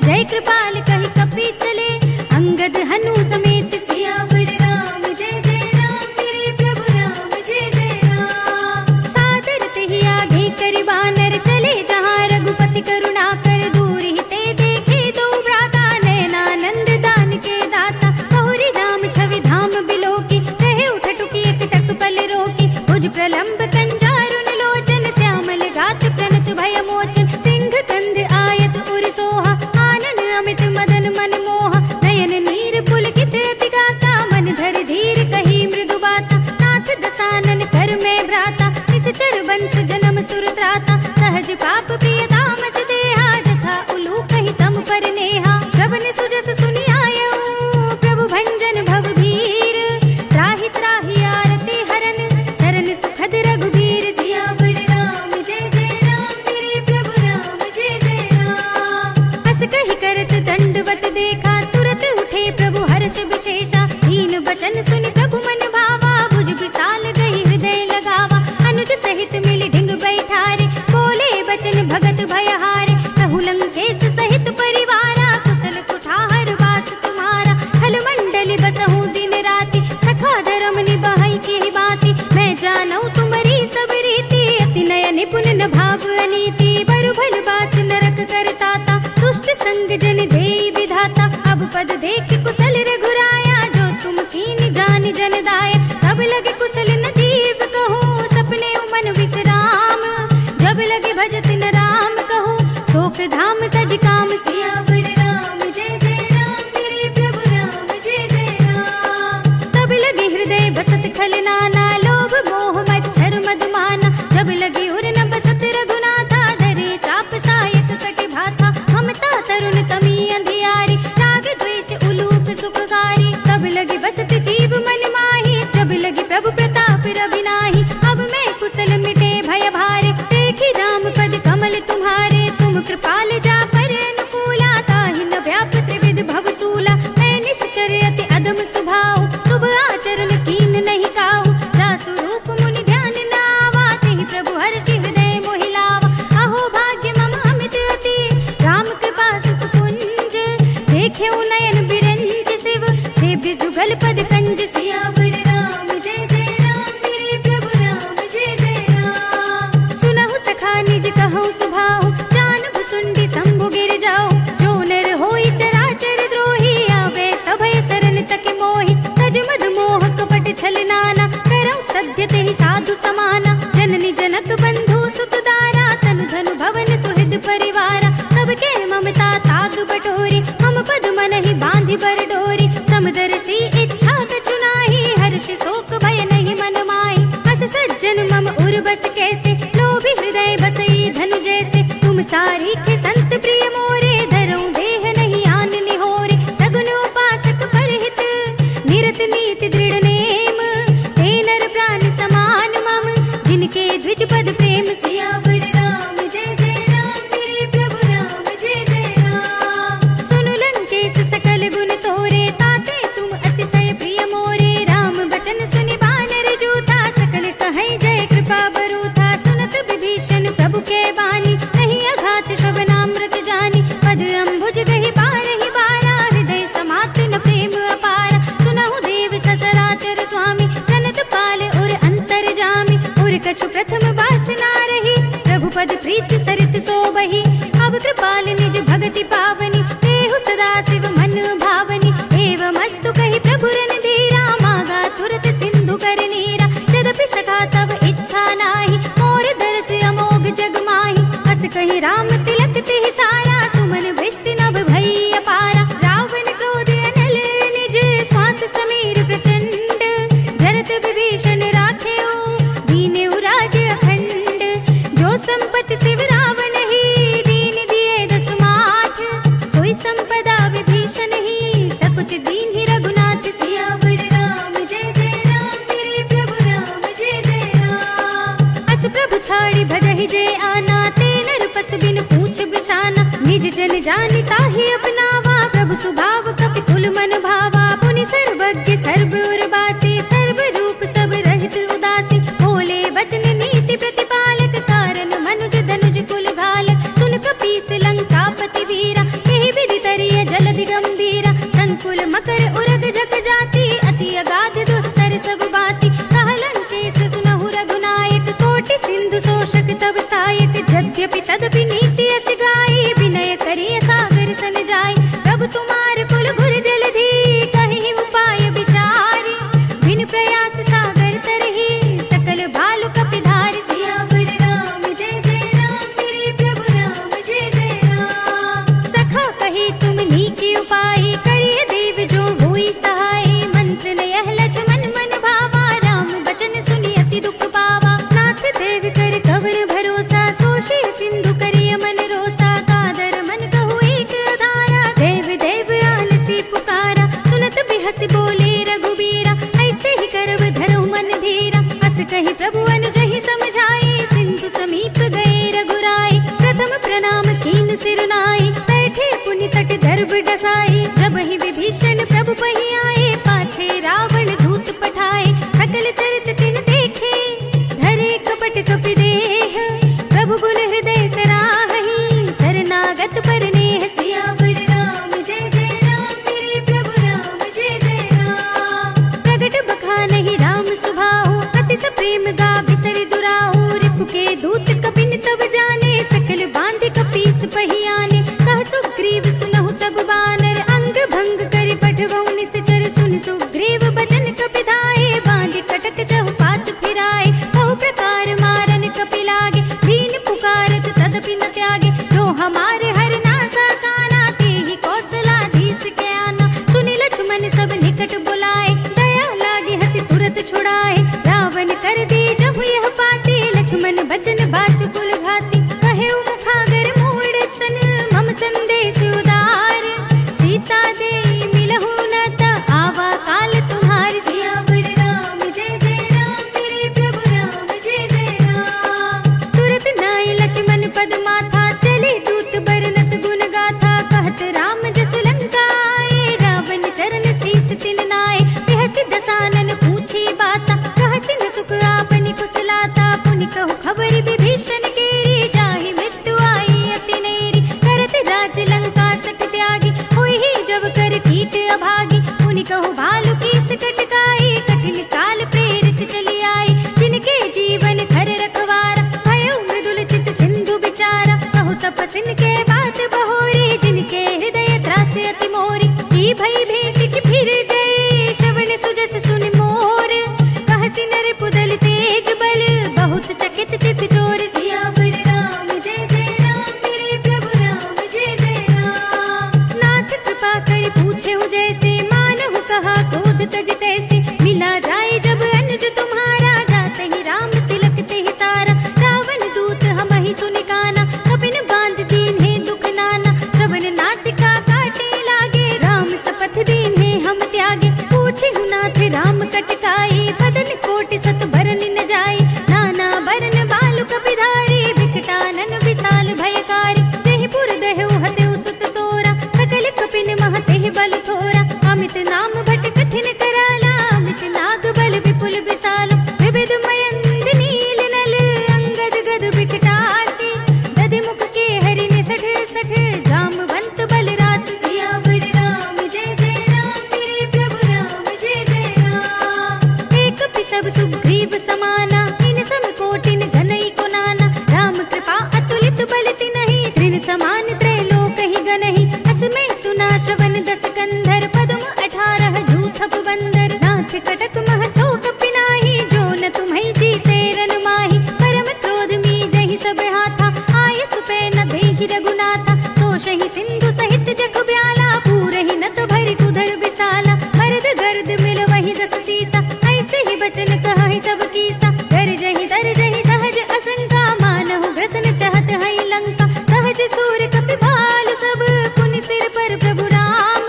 जय कृपाल कहि कपि चले, अंगद हनु समेत। सियावर राम जय जय राम, मेरे प्रभु राम जय जय राम। सादर तेहि आगे करि बानर, चले जहाँ रघुपति करुणा कर। दूर ही ते देखे दो भ्राता, नयनानंद दान के दाता। बहुरी राम छवि धाम बिलोकी, रहे उठ टुकी एक टक पल रोकी। भुज प्रलंब कंजारुन लोचन, श्यामल गात प्रणत भय मोचन। सिंह कंध आयत उर सोहा, आनन अमित मदन मन मोहा। नयन नीर पुलकित अति गाता, मन धर धीर कही मृदु बाता। नाथ दसानन कर में भ्राता, निश्चर वंश जन्म सुर त्राता। सहज पाप प्रिय तामस देहा, जथा उलूक ही तम पर नेहा। श्रवण सुजस सुनि आयऊ, प्रभु भंजन भव भीर। त्राहि त्राहि आरती हरन, शरण सुखद रघुबीर। सियावर राम जय जय राम, मेरे प्रभु राम जय जय राम। अस कहि करत दंडवत देखा, तुरत उठे प्रभु हर्ष विशेषा। दीन बचन सुनि प्रभु मन भावा, भुज विशाल गहि हृदय लगावा। अनुज सहित मिलि ढिंग बैठारे, बोले बचन भगत भय शोक धाम तज काम। सियावर राम जय जय राम, मेरे प्रभु राम जय जय राम। तब लगे हृदय बसत खल नाना, लोभ मोह मच्छर मधुमाना। जब लगी उर न बसत रघुनाथा, धरे चाप सायक कटि भाथा। ममता तरुण तमी अंधियारी, राग द्वेष उलूक सुखकारी। तब लगी बसत जीव मन माही, जब लगी प्रभु प्रताप रवि नाही। अब मैं कुशल मिटे भय भारे, देखी राम पद कमल तुम्हारे। तुम कृपाल जा पर अनुकूला, ताहि न व्याप त्रिविध भव सूला। मैं निश्चर अति अधम स्वभाव, शुभ आचरण कीन नहीं काहू। जासु रूप मुनि ध्यान न आवा, तेहि प्रभु हर्षि हृदय मोहि लावा। अहो भाग्य मम अमित अति, राम कृपा सुख कुंज। देखे नयन बिरंज शिव, सेव्य जुगल पद कंज। सियावर राम जय जय राम, मेरे प्रभु राम जय जय राम। सुनहु सखा निज कहूँ सुभाऊ, जान भुसुंडी शंभु गिर जाओ। जो नर होई चराचर द्रोही, आवे सभय सरन तक मोहि। तज मद मोह कपट छल नाना, करौ सद्य तेहि साधु समाना। जननी जनक बंधु सुत दारा, तनु धनु भवन सुहृद परिवारा। सबके ममता ताग बटोरी, मम पद मन ही बांधि बर डोरी। समदर्शी इच्छा कछु नाही, हर्ष शोक भय नहीं मन माही। अस सज्जन मम उर बस कैसे, लोभी हृदय बसई धनु जैसे। तुम सारीखे संत प्रिय मोरे, धरऊं देह नहीं आन निहोरे। सगुन उपासक परहित, निरत नीति दृढ़ नेम। ते नर प्राण समान मम, जिनके द्विज पद प्रेम। सियावर राम जय जय राम, मेरे प्रभु राम जय जय राम। सुनु लंकेश सकल गुण तोरे, ताते तुम अतिशय प्रिय मोरे। राम बचन सुनि बानर जूथा, सकल कहीं जय कृपा बरूथा। सुनत विभीषण प्रभु के बानी, नहीं अघात श्रवणामृत जानी। पद अम्बुज गहि बारहि बारा, हृदय समात न प्रेम अपारा। सुनहु देव सचराचर स्वामी, जनत पाल उर अंतर जामी। उर कछु प्रथम वासना रही, प्रभु पद प्रीति सरित सोबहि। अब कृपाल निज भगति पावनी, देहु सदा शिव मन भावनी। एवं अस्तु कहि प्रभु रणधीरा, मागा तुरत सिंधु कर नीरा। यद्यपि सखा तब इच्छा नाही, मोर दरस अमोघ जग माही। अस कहि राम तिलक तेहि सारा, सुमन भ्रष्ट नभ भई अपारा। रावण क्रोध अनल निज, श्वास समीर प्रचंड। भरत विभीषण राखेउ, दीनेउ राज अखंड। जो संपत्ति शिव रावण ही, दीन दिए दसु माठ। सोई संपदा विभीषण ही, सकुच दीन ही रघुनाथ। सियावर राम जय जय राम, मेरे प्रभु राम जय जय राम। अस प्रभु छाड़ी भजहि जय आना, ते नर पशु बिन पूछ बिछाना। निज जन जानि ताहि अपनावा, प्रभु सुभाव कपि कुल मन भावा। पुनि सर्वज्ञ सर्व उर्वासी, सर्व रूप सब रहित उदासी। बोले वचन नीति प्रतिपालक, कारण मनुज धनुज कुल घालक। सुन कपीस लंकापति वीरा, एहि विधि तरिय जलधि गंभीरा। संकुल मकर उरग जग जाति, अति अगाध दुस्तर सब बाति। कह लंकेश सुनहु रघुनायक, कोटि सिंधु शोषक तब सायक। यद्यपि तदपि नीति अस गाई, विनय करिय सागर सन जाय। प्रभु तुम्हार कुल गुर जलधि, कहि उपाय विचारी। बिन प्रयास सागर तरहि, सकल भालु कपि धारि। सियावर राम जय जय राम, मेरे प्रभु राम जय जय राम। सखा कही तुम नीकी उपाय, करिय देव जो हुई सहाय। मंत्र न यह लक्ष्मण मन भावा, राम बचन सुनि अति दुख पावा। नाथ देव कर कवर भरोसा, सोषे सिंधु करिय मन रोसा। कादर मन कहु एक अधारा, देव देव आलसी पुकारा। सुनत बिहस बोले रघुबीरा, ऐसे ही करब धरहु मन धीरा। अस कहि प्रभु अनुजहि समझाए, सिंधु समीप गए रघुराई। प्रथम प्रणाम कीन सिर नाई, बैठे पुनि तट दर्भ डसाई। जब ही उड़ाए। रावण कर दी जब यह पाती, लक्ष्मण बचन बाचुकुल घाती। कहे मुखागर मूड स्तन, मम संदेश उदार। सीता दे मिलहु न त आवा काल तुम्हारी। सियावर राम जय जय राम, मेरे प्रभु राम जय जय राम। तुरत नाय लक्ष्मण पद माथा, चले दूत बरनत गुण गाथा। कहत राम जसु लंका आए, रावण चरण शीस तिन नाय। बिहसि दसानन पूछी बाता, कहसि न सुख आपनि कुशलाता। पुनि कहु खबर विभीषण केरी, जाहि मृत्यु आई अति नेरी। करत राज लंका सठ त्यागी, होई ही जब कर कीट अभागी। पुनि कहु भालु कीस कटकाई, कठिन काल प्रेरित चली आई। जिनके जीवन खर रखवारा, भयो मृदुल चित सिंधु बिचारा। कहु तपसिन के बात बहोरी, जिनके हृदय त्रास अति मोरी। की भई भेंट की फिर गए, श्रवण सुजस सुन मोर। कहसि नर पुदल तेज बल, बहुत चकित चित चोर। सियावर राम जय जय राम, मेरे प्रभु राम जय जय राम। नाथ कृपा कर पूछे हूँ जैसे, मानहु कहा क्रोध तज तैसे। मिला जाए जब अनुज तुम्हारा, जाते ही राम तिलक ते ही सारा। रावण दूत हम ही सुनि काना, कपिन बांध दीन है दुख नाना। श्रवण नासिका काटे लागे, राम शपथ दीन है हम त्यागे। पूछे हूँ नाथ राम कटकाई, बदन कोटि सत बरन न जाए। नाना बरन बालु कपिधारी, विकटानन विशाल भयकारी। तेहि पुर दहेउ हतेउ सुत तोरा, सकल कपिन मह तेहि बल थोरा। अमित नाम भट कठिन कराला, अमित नाग बल विपुल विशाल। विविध मयंद नील नल, अंगद गद विकटासी। दधि मुख के हरि निसठ सठ, जामवंत बलराज। सियावर राम जय जय राम, मेरे प्रभु राम जय जय राम। एक सब सुग्रीव समाना, इन सम कोटिन घनई को नाना। राम कृपा अतुलित बल तिनहि, त्रिन समान त्रैलोक ही गनहि। असमय सुना श्रवण दस कंधर, पद्म 18 जूथप बंदर। नाथ कटक मह शोक पिनाहि, जो न तुम्हि जीते रन माहि। परम क्रोध मी जहि सब हाथा, आय सुपै न देहि रघुनाथा। तोषहि सिंधु सहित जग ब्याला, पूरहि न तो भरि कुधर विशाला। मर्द गर्द मिल वही दस सीसा, ऐसे ही बचन कहहि सब कीसा। गरजहि दरजहि सहज असंका, मानहु ग्रसन चहत है लंका। सहज सूर कपि भालु सब, पुनि सिर पर प्रभु राम।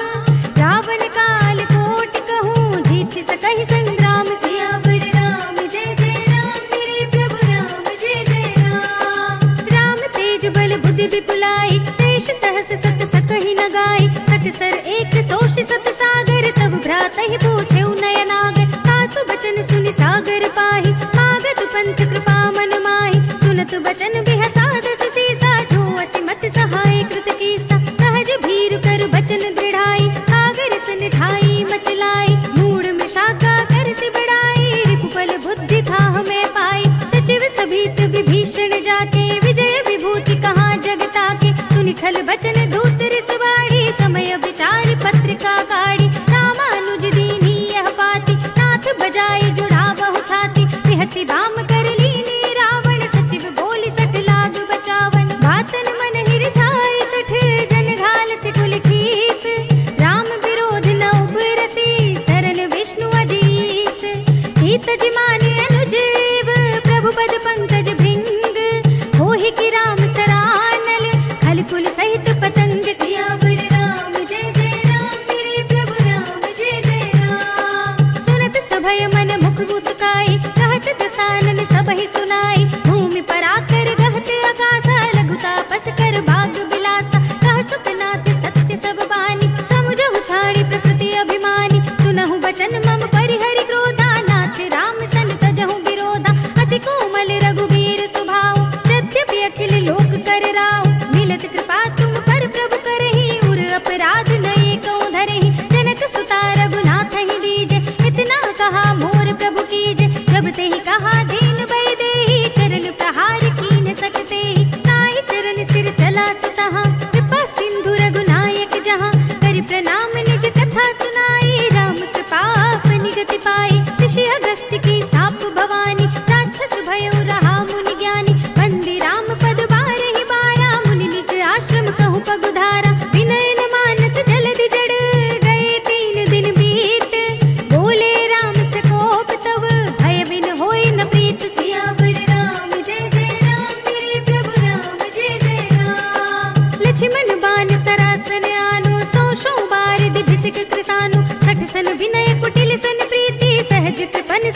रावण काल कोटि कहूँ, जीत सकहि संग्राम। सियावर राम जय जय राम, मेरे प्रभु राम जय जय राम। राम तेज बल बुद्धि विपुलाई, शेष सहस सत सकहि न गाई। सकसर एक सोष सत सागर, तब भ्रातहि पूछे नयनागर। तासु बचन सुनि सागर पाहि, मागत पंथ कृपा मन माहि। सुनत बचन बिहसा दस सीसा, जो असिमत सहाय कृत कीसा। सहज भीरु कर बचन दृढ़ाई, सागर सन ठाई मचलाई। मूढ़ में शाखा कर से बढ़ाई, रिपुबल बुद्धि था हमें पाई। सचिव सभीत विभीषण जाके, विजय विभूति कहाँ जग ताके। सुनि खल बचन दूत रिसवाड़ी, समय विचार पत्रिका गाड़ी। रामानुज दीनी यह पाती, नाथ बजाए जुड़ा बहु छाती। बिहसि बाम कर लीनी रावण, सचिव बोली सठ लाग बचावन। बातन मन हिर छाए सठ, जन घाल से कुल खीस। राम विरोध न उबरसी, शरण विष्णु अजीस। हित जिमाने अनुजीव, प्रभु पद पंकज भृंग। होहि कि राम सरानल, खल कुल सहित पतंग। सियावर राम जय जय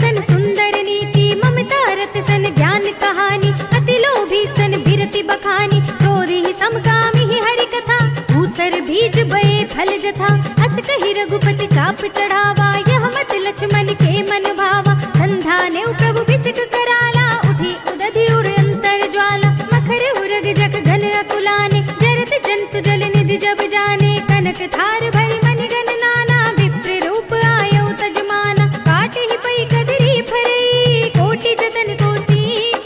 सन सुंदर नीति, ममता रत सन ज्ञान कहानी, अति लोभी सन बिरति बखानी, क्रोधी समकामी ही हरि कथा, भूसर बीज बये फल जथा, अस कही रघुपति चाप चढ़ावा, यह मत लक्ष्मण के मन भावा, संधा ने प्रभु बिसिक कराला, उठी उदधि उर अंतर ज्वाला, मखर उरग जग घन अतुलाने, जरत जंतु जल निधि जब जाने, कनक थार भरि मन गण नाना, विप्र रूप आयो तजमाना, काटे ही पई कदरी फरई, कोटि जतन को सींच,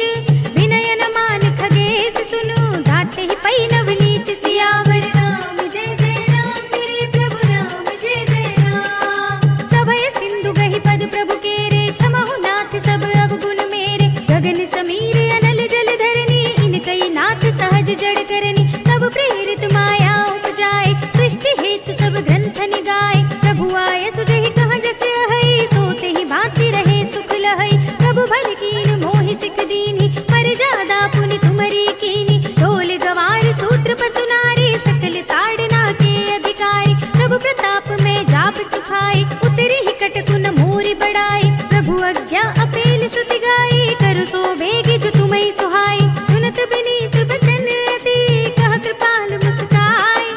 विनय न मान खगेश सुनु, घाटे ही पई नव नीच, सियावर राम जय जय राम, मेरे प्रभु राम जय जय राम। सभय सिंधु गहि पद प्रभु केरे, क्षमहु नाथ सब अवगुण मेरे, गगन समीर अनल जल धरनी, इनकई नाथ सहज जड़ करनी, तब प्रेरित माया उपजाए, सृष्टि हेतु सब ग्रंथ निगाए, प्रभु आय सुजहि कह जस अहै, सोते ही भांति रहे सुख लहै, प्रभु भल कीन मोहि सिख दीनी, पर जादा पुनि तुमरी कीनी, ढोल गवार सूत्र पसु नारी, सकल ताड़ना के अधिकारी, प्रभु प्रताप में जाप सुखाए, उतरी ही कटकुन मोरि बढ़ाए, प्रभु आज्ञा अपेल श्रुति गाई, करु सो बेगी जो तुम्हें सुहाई, सुनत बिनीत बचन अति, कह कृपाल मुस्काई,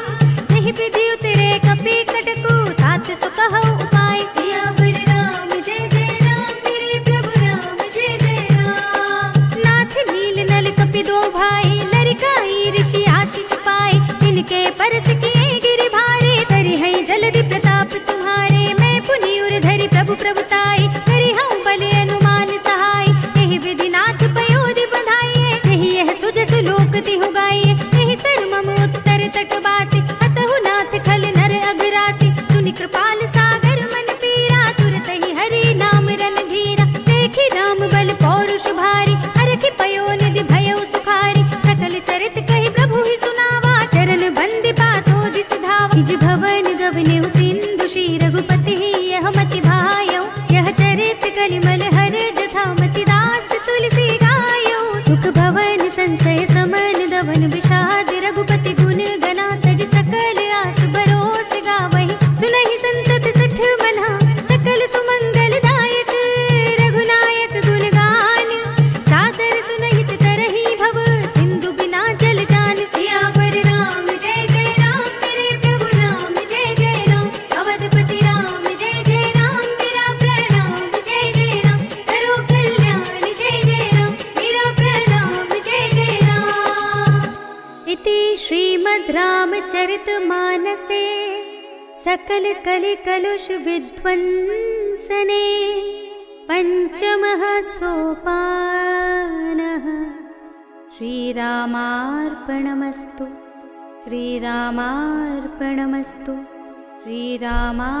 नहीं विधि उतरे कपि कटकु, तात सो कहो उपाय, सियावर राम जय जय राम, मेरे प्रभु राम जय जय राम। नाथ नील नल कपि दो भाई, लरिकाई ऋषि आशीष पाए, इनके परस किए गिरि भारे, तरि है जलधि प्रताप तुम्हारे, मैं पुनि उर धरि प्रभु प्रभुताई, करि हूँ बल अनुमान सहाय, यही विधि नाथ पयोधि बधाइए, यही यह सुजसु लोक तिहु गाइए, यही सर मम उत्तर तटवासी, हतहु नाथ खल नर अघरासी, सुनि कृपाल सागर मन पीरा, तुरत ही हरि नाम रन धीरा, देखी राम बल पौरुष भारी, हरखि पयोनिधि भयउ सुखारी, सकल चरित कहि प्रभु ही सुनावा, चरण बंदि पाथो दिस धावा, निज भवन गवनेउ सिंधु श्री रघुपति ही यह मति भायौ, यह चरित कलिमल हर जथा मति दास तुलसी गायो, सुख भवन संशय समन दवन विषाद, रघुपति गुण गना तज सकल आस भरोस गावहि, सुनहि संतत सठ मना, सकल सुमंगल दायक, रघुनायक गुण गान, सादर सुनहित तरहि भव, सिंधु बिना जल जान, सियावर राम जय जय राम, मेरे प्रभु राम जय जय राम, अवधपति राम जय जय राम, मेरा प्रणाम जय जय राम, करो कल्याण जय जय राम, मेरा प्रणाम जय जय राम। इति श्रीमद् रामचरितमानसे सकल कलि कलुष विध्वंसने पंचमः सोपानः, श्रीरामार्पणमस्तु, श्रीरामार्पणमस्तु, श्रीरामार्पणमस्तु।